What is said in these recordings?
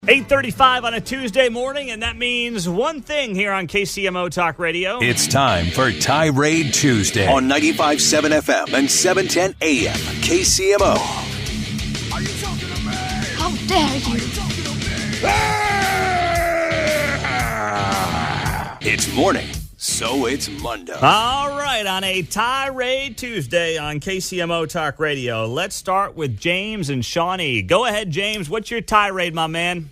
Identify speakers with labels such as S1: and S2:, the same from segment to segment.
S1: 8:35 on a Tuesday morning, and that means one thing here on KCMO Talk Radio.
S2: It's time for Tirade Tuesday on 95.7 FM and 710 AM. KCMO.
S3: Are you talking to me?
S4: How dare you?
S2: It's morning, so it's Monday.
S1: All right, on a Tirade Tuesday on KCMO Talk Radio, let's start with James and Shawnee. Go ahead, James. What's your tirade, my man?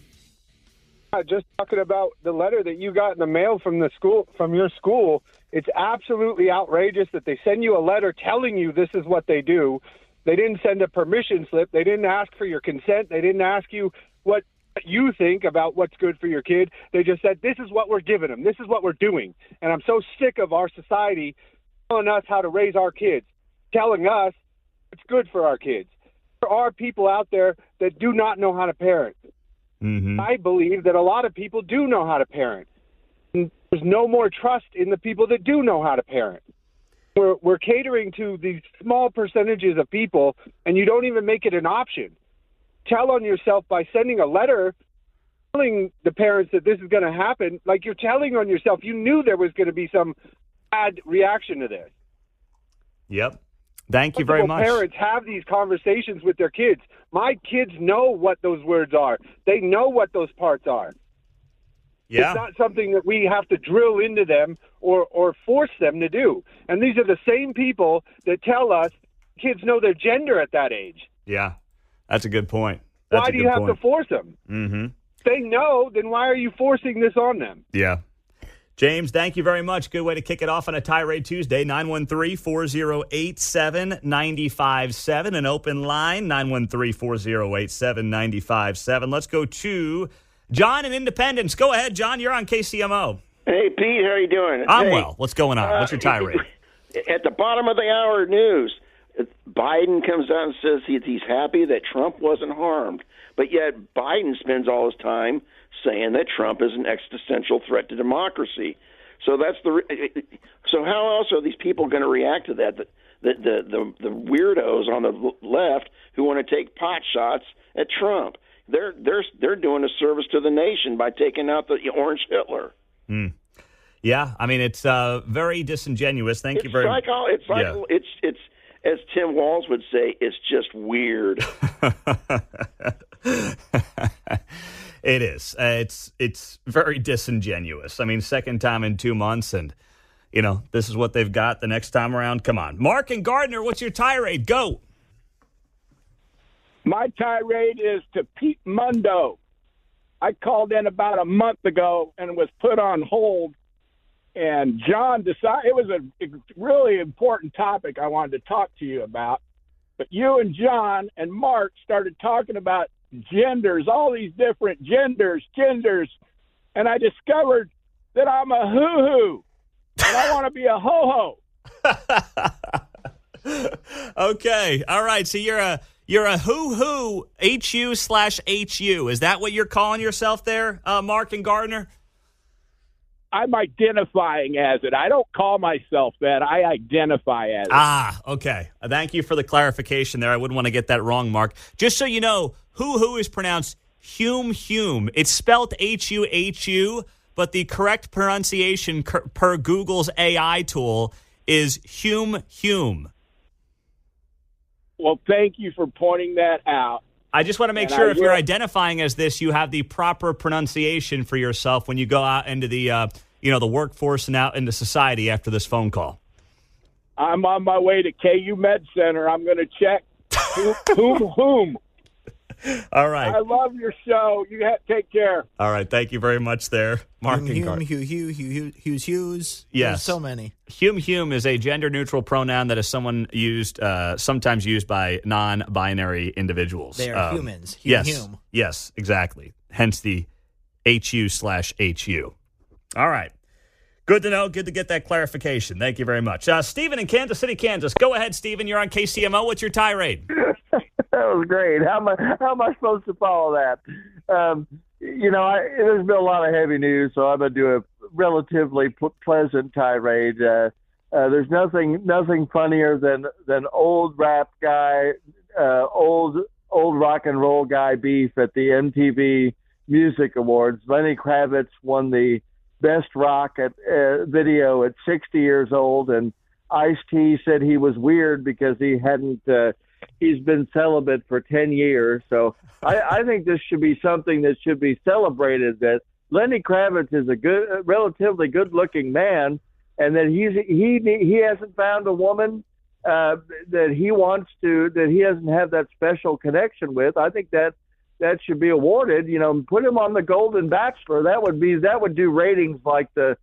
S5: Just talking about the letter that you got in the mail from the school, from your school. It's absolutely outrageous that they send you a letter telling you this is what they do. They didn't send a permission slip. They didn't ask for your consent. They didn't ask you what you think about what's good for your kid. They just said, this is what we're giving them. This is what we're doing. And I'm so sick of our society telling us how to raise our kids, telling us what's good for our kids. There are people out there that do not know how to parent. Mm-hmm. I believe that a lot of people do know how to parent. And there's no more trust in the people that do know how to parent. We're catering to these small percentages of people, and you don't even make it an option. Tell on yourself by sending a letter telling the parents that this is going to happen. Like, you're telling on yourself. You knew there was going to be some bad reaction to this.
S1: Yep. Thank you very much.
S5: Parents have these conversations with their kids. My kids know what those words are. They know what those parts are. Yeah. It's not something that we have to drill into them or force them to do. And these are the same people that tell us kids know their gender at that age.
S1: Yeah, that's a good point.
S5: Why do you have to force them?
S1: Mm-hmm.
S5: If they know, then why are you forcing this on them?
S1: Yeah. James, thank you very much. Good way to kick it off on a Tirade Tuesday. 913-4087-957. An open line, 913-4087-957. Let's go to John in Independence. Go ahead, John. You're on KCMO.
S6: Hey, Pete. How are you doing?
S1: I'm well. What's going on? What's your tirade?
S6: At the bottom of the hour news, Biden comes out and says he's happy that Trump wasn't harmed. But yet Biden spends all his time saying that Trump is an existential threat to democracy. So so how else are these people going to react to that? The weirdos on the left who want to take pot shots at Trump. They're doing a service to the nation by taking out the orange Hitler.
S1: Mm. Yeah, I mean, it's very disingenuous. Thank you very much.
S6: It's as Tim Walz would say, it's just weird.
S1: It is. It's very disingenuous. I mean, second time in 2 months, and, this is what they've got the next time around. Come on. Mark and Gardner, what's your tirade? Go.
S7: My tirade is to Pete Mundo. I called in about a month ago and was put on hold. And John decided it was a really important topic I wanted to talk to you about. But you and John and Mark started talking about genders, all these different genders. And I discovered that I'm a hoo-hoo. And I want to be a ho-ho.
S1: Okay. All right. So you're a hoo-hoo, HU/HU. Is that what you're calling yourself there, Mark and Gardner?
S7: I'm identifying as it. I don't call myself that. I identify as it.
S1: Ah, okay. Thank you for the clarification there. I wouldn't want to get that wrong, Mark. Just so you know, hoo-hoo is pronounced hume. It's spelled H-U-H-U, but the correct pronunciation per Google's AI tool is hume.
S7: Well, thank you for pointing that out.
S1: I just want to make sure if you're identifying as this, you have the proper pronunciation for yourself when you go out into the the workforce and out into society after this phone call.
S7: I'm on my way to KU Med Center. I'm going to check whom.
S1: All right.
S7: I love your show. You take care.
S1: All right. Thank you very much there, Mark and Gardner.
S8: Hughes.
S1: Yes.
S8: There's so many.
S1: Hume is a gender-neutral pronoun that is sometimes used by non-binary individuals.
S8: They are humans.
S1: Hume. Yes, exactly. Hence the HU/HU. All right. Good to know. Good to get that clarification. Thank you very much. Stephen in Kansas City, Kansas. Go ahead, Stephen. You're on KCMO. What's your tirade?
S9: That was great. How am I supposed to follow that? There's been a lot of heavy news, so I'm going to do a relatively pleasant tirade. There's nothing funnier than old rap guy, old rock and roll guy beef at the MTV music awards. Lenny Kravitz won the Best Rock video at 60 years old, and Ice-T said he was weird because he hadn't. He's been celibate for 10 years. So I think this should be something that should be celebrated. That Lenny Kravitz is a relatively good-looking man, and that he hasn't found a woman that he wants to, that he doesn't have that special connection with. I think that should be awarded. Put him on the Golden Bachelor. That would do ratings like the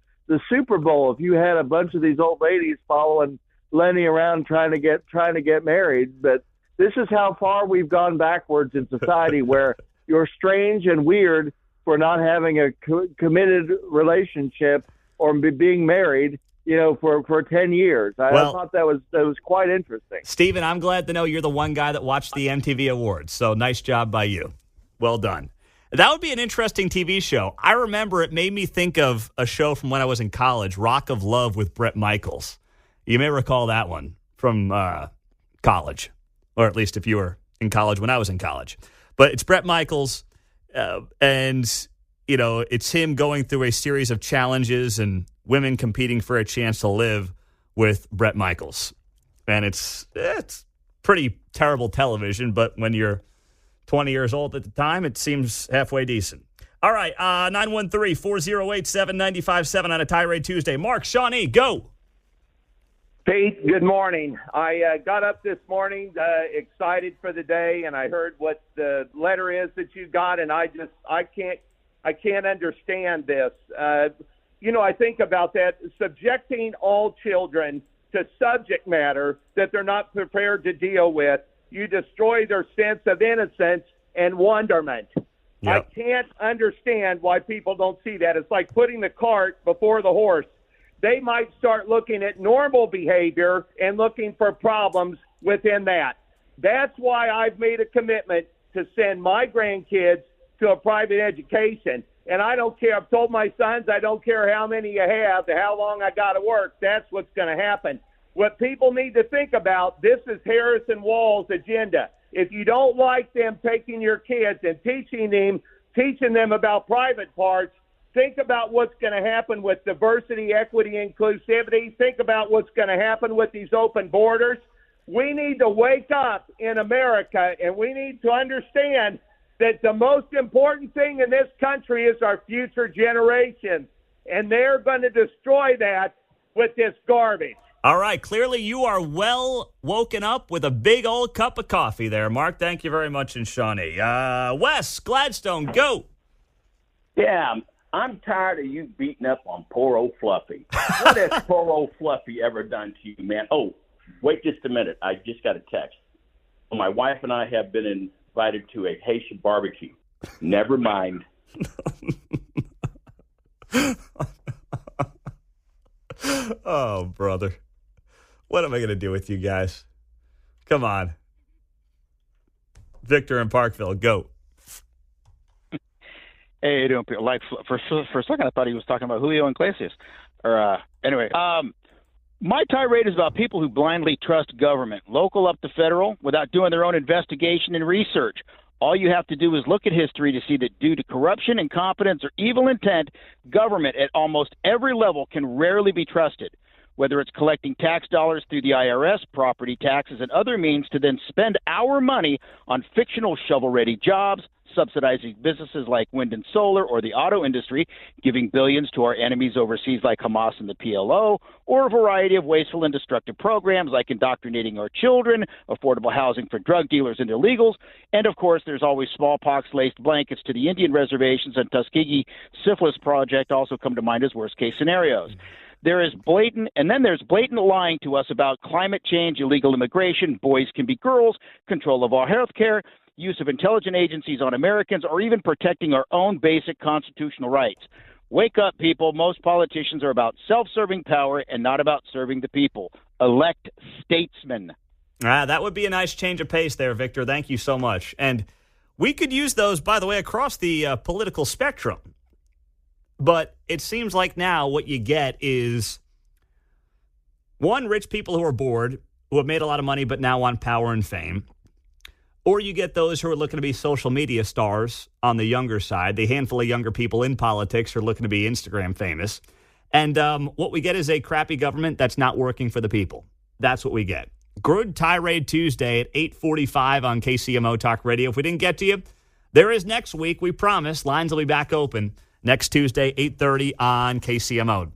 S9: Super Bowl if you had a bunch of these old ladies following Lenny around trying to get married. But this is how far we've gone backwards in society, where you're strange and weird for not having a committed relationship or being married, for 10 years. I thought that was quite interesting.
S1: Stephen, I'm glad to know you're the one guy that watched the MTV Awards. So nice job by you. Well done. That would be an interesting TV show. I remember it made me think of a show from when I was in college, Rock of Love with Bret Michaels. You may recall that one from college, or at least if you were in college when I was in college. But it's Bret Michaels, and, it's him going through a series of challenges and women competing for a chance to live with Bret Michaels. And it's pretty terrible television, but when you're 20 years old at the time, it seems halfway decent. All right, 913-408-7957 on a Tirade Tuesday. Mark, Shawnee, go.
S4: Pete, good morning. I got up this morning excited for the day, and I heard what the letter is that you got, and I can't understand this. I think about that, subjecting all children to subject matter that they're not prepared to deal with. You destroy their sense of innocence and wonderment. Yep. I can't understand why people don't see that. It's like putting the cart before the horse. They might start looking at normal behavior and looking for problems within that. That's why I've made a commitment to send my grandkids to a private education. And I don't care. I've told my sons, I don't care how many you have, how long I got to work. That's what's going to happen. What people need to think about, this is Harrison Wall's agenda. If you don't like them taking your kids and teaching them about private parts, think about what's going to happen with diversity, equity, inclusivity. Think about what's going to happen with these open borders. We need to wake up in America, and we need to understand that the most important thing in this country is our future generations, and they're going to destroy that with this garbage.
S1: All right, clearly you are well woken up with a big old cup of coffee there, Mark. Thank you very much, and Shawnee. Wes, Gladstone, go.
S10: Yeah, I'm tired of you beating up on poor old Fluffy. What has poor old Fluffy ever done to you, man? Oh, wait just a minute. I just got a text. My wife and I have been invited to a Haitian barbecue. Never mind.
S1: Oh, brother. What am I going to do with you guys? Come on. Victor in Parkville, go.
S11: Hey, doing like for a second I thought he was talking about Julio Iglesias. Anyway, my tirade is about people who blindly trust government, local up to federal, without doing their own investigation and research. All you have to do is look at history to see that due to corruption, incompetence, or evil intent, government at almost every level can rarely be trusted. Whether it's collecting tax dollars through the IRS, property taxes, and other means to then spend our money on fictional shovel-ready jobs, subsidizing businesses like wind and solar or the auto industry, giving billions to our enemies overseas like Hamas and the PLO, or a variety of wasteful and destructive programs like indoctrinating our children, affordable housing for drug dealers and illegals, and of course there's always smallpox-laced blankets to the Indian reservations and Tuskegee syphilis project also come to mind as worst-case scenarios. There's blatant lying to us about climate change, illegal immigration, boys can be girls, control of our health care, use of intelligence agencies on Americans, or even protecting our own basic constitutional rights. Wake up, people. Most politicians are about self-serving power and not about serving the people. Elect statesmen.
S1: That would be a nice change of pace there, Victor. Thank you so much. And we could use those, by the way, across the political spectrum. But it seems like now what you get is, one, rich people who are bored, who have made a lot of money but now want power and fame. or you get those who are looking to be social media stars on the younger side. The handful of younger people in politics are looking to be Instagram famous. And what we get is a crappy government that's not working for the people. That's what we get. Good Tirade Tuesday at 8:45 on KCMO Talk Radio. If we didn't get to you, there is next week. We promise. Lines will be back open next Tuesday, 8:30 on KCMO.